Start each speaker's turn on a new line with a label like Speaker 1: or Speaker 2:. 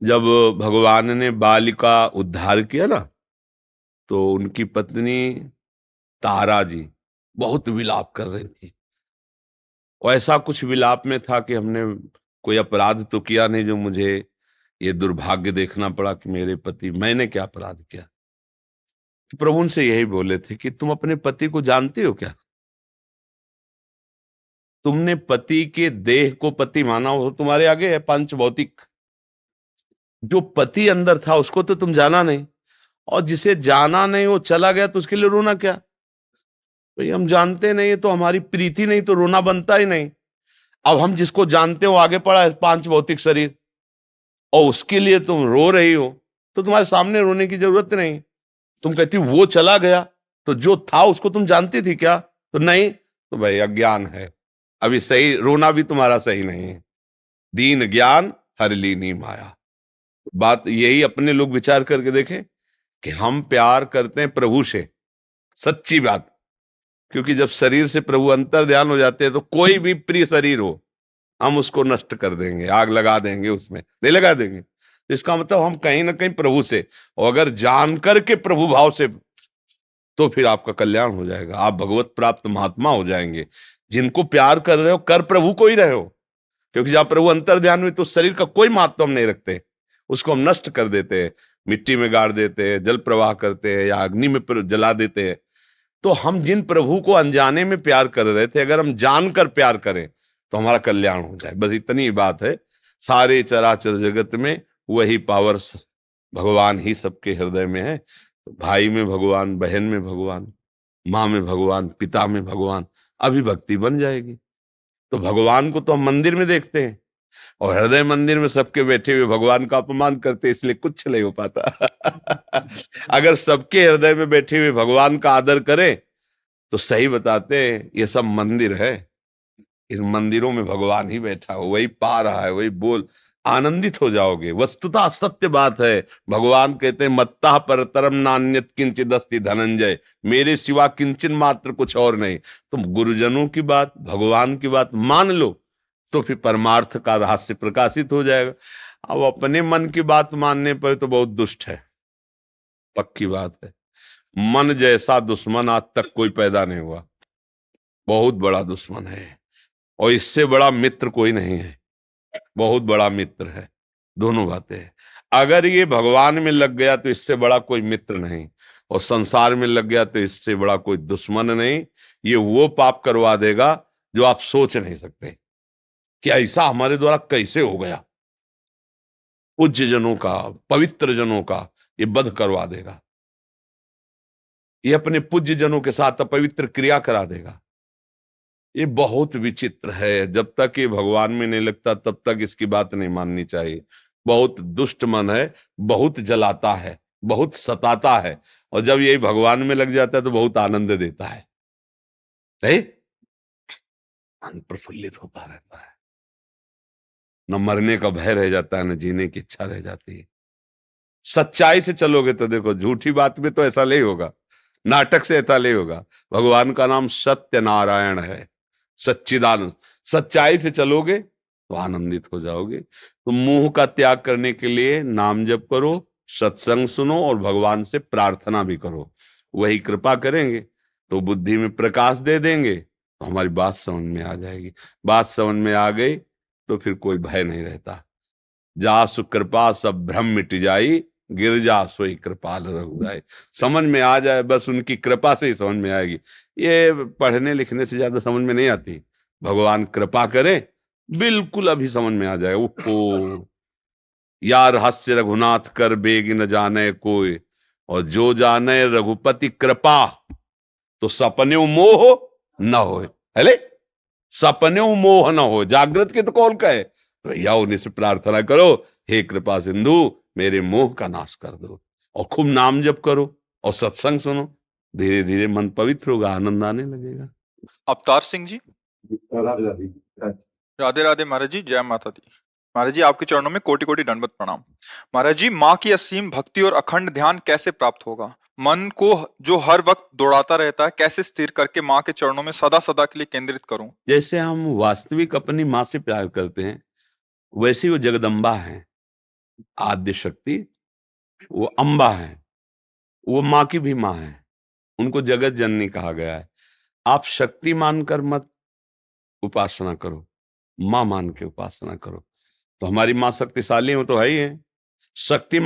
Speaker 1: जब भगवान ने बाली का उद्धार किया ना, तो उनकी पत्नी तारा जी बहुत विलाप कर रही थी। और ऐसा कुछ विलाप में था कि हमने कोई अपराध तो किया नहीं जो मुझे ये दुर्भाग्य देखना पड़ा कि मेरे पति, मैंने क्या अपराध किया। तो प्रभु उनसे यही बोले थे कि तुम अपने पति को जानते हो क्या? तुमने पति के देह को पति माना, हो तुम्हारे आगे है पंच भौतिक। जो पति अंदर था उसको तो तुम जाना नहीं, और जिसे जाना नहीं वो चला गया तो उसके लिए रोना क्या? भाई हम जानते नहीं तो हमारी प्रीति नहीं तो रोना बनता ही नहीं। अब हम जिसको जानते हो आगे पड़ा है पांच भौतिक शरीर, और उसके लिए तुम रो रही हो, तो तुम्हारे सामने रोने की जरूरत नहीं। तुम कहती हो वो चला गया, तो जो था उसको तुम जानती थी क्या? तो नहीं, तो भाई अज्ञान है। अभी सही रोना भी तुम्हारा सही नहीं है। दीन ज्ञान हर लीनी माया। बात यही अपने लोग विचार करके देखें कि हम प्यार करते हैं प्रभु से, सच्ची बात। क्योंकि जब शरीर से प्रभु अंतर ध्यान हो जाते हैं तो कोई भी प्रिय शरीर हो हम उसको नष्ट कर देंगे, आग लगा देंगे, उसमें नहीं लगा देंगे। तो इसका मतलब हम कहीं ना कहीं प्रभु से, और अगर जान करके प्रभु भाव से, तो फिर आपका कल्याण हो जाएगा, आप भगवत प्राप्त महात्मा हो जाएंगे। जिनको प्यार कर रहे हो कर प्रभु को ही रहे हो। क्योंकि जब प्रभु अंतर ध्यान में, तो शरीर का कोई महत्व हम नहीं रखते, उसको हम नष्ट कर देते हैं, मिट्टी में गाड़ देते हैं, जल प्रवाह करते हैं, या अग्नि में जला देते हैं। तो हम जिन प्रभु को अनजाने में प्यार कर रहे थे, अगर हम जानकर प्यार करें तो हमारा कल्याण हो जाए। बस इतनी ही बात है। सारे चराचर जगत में वही पावर, भगवान ही सबके हृदय में है। तो भाई में भगवान, बहन में भगवान, माँ में भगवान, पिता में भगवान, अभी भक्ति बन जाएगी। तो भगवान को तो हम मंदिर में देखते हैं, और हृदय मंदिर में सबके बैठे हुए भगवान का अपमान करते, इसलिए कुछ नहीं हो पाता। अगर सबके हृदय में बैठे हुए भगवान का आदर करें, तो सही बताते हैं ये सब मंदिर है। इस मंदिरों में भगवान ही बैठा हो, वही पा रहा है, वही बोल, आनंदित हो जाओगे। वस्तुतः सत्य बात है। भगवान कहते हैं मत्ता परतरम नान्यत किंचिद अस्ति धनंजय, मेरे सिवा किंचन मात्र कुछ और नहीं। तुम गुरुजनों की बात, भगवान की बात मान लो, तो फिर परमार्थ का रहस्य प्रकाशित हो जाएगा। अब अपने मन की बात मानने पर तो बहुत दुष्ट है, पक्की बात है। मन जैसा दुश्मन आज तक कोई पैदा नहीं हुआ, बहुत बड़ा दुश्मन है। और इससे बड़ा मित्र कोई नहीं है, बहुत बड़ा मित्र है। दोनों बातें हैं। अगर ये भगवान में लग गया तो इससे बड़ा कोई मित्र नहीं, और संसार में लग गया तो इससे बड़ा कोई दुश्मन नहीं। ये वो पाप करवा देगा जो आप सोच नहीं सकते कि ऐसा हमारे द्वारा कैसे हो गया। पूज्य जनों का, पवित्र जनों का ये वध करवा देगा। ये अपने पूज्य जनों के साथ अपवित्र क्रिया करा देगा। ये बहुत विचित्र है। जब तक ये भगवान में नहीं लगता तब तक इसकी बात नहीं माननी चाहिए। बहुत दुष्ट मन है, बहुत जलाता है, बहुत सताता है, और जब यही भगवान में लग जाता है तो बहुत आनंद देता है। नहीं, मन प्रफुल्लित होता रहता है, न मरने का भय रह जाता है, न जीने की इच्छा रह जाती है। सच्चाई से चलोगे तो देखो, झूठी बात में तो ऐसा नहीं होगा, नाटक से ऐसा नहीं होगा। भगवान का नाम सत्य नारायण है, सच्चिदानंद। सच्चाई से चलोगे तो आनंदित हो जाओगे। तो मोह का त्याग करने के लिए नाम जप करो, सत्संग सुनो, और भगवान से प्रार्थना भी करो। वही कृपा करेंगे तो बुद्धि में प्रकाश दे देंगे, तो हमारी बात समझ में आ जाएगी। बात समझ में आ गई तो फिर कोई भय नहीं रहता। जासु कृपा सब भ्रम मिट जाई, गिरजा सोई कृपाल रघुराई। समझ में आ जाए, बस उनकी कृपा से ही समझ में आएगी। ये पढ़ने लिखने से ज्यादा समझ में नहीं आती। भगवान कृपा करे, बिल्कुल अभी समझ में आ जाए। ओहो, या रहस्य रघुनाथ कर बेग न जाने कोई, और जो जाने रघुपति कृपा, तो सपने मोह न होए। हेले, सपने मोह न हो। जागृत के तो कौन कहे, भैया उन्हीं से प्रार्थना करो, हे कृपा सिंधु मेरे मोह का नाश कर दो। और खूब नाम जप करो और सत्संग सुनो, धीरे धीरे मन पवित्र होगा, आनंद आने लगेगा।
Speaker 2: अवतार सिंह जी,
Speaker 1: राधे राधे।
Speaker 2: राधे राधे महाराज जी, जय माता दी। महाराज जी आपके चरणों में कोटि कोटि दंडवत प्रणाम। महाराज जी, माँ की असीम भक्ति और अखंड ध्यान कैसे प्राप्त होगा? मन को जो हर वक्त दौड़ाता रहता है, कैसे स्थिर करके माँ के चरणों में सदा सदा के लिए केंद्रित करूं?
Speaker 1: जैसे हम वास्तविक अपनी माँ से प्यार करते हैं, वैसे वो जगदम्बा है। आद्य शक्ति वो अम्बा है, वो माँ की भी माँ है, उनको जगत जननी कहा गया है। आप शक्ति मानकर मत उपासना करो, माँ मान के उपासना करो। तो हमारी माँ शक्तिशाली है, वो तो है ही है। शक्ति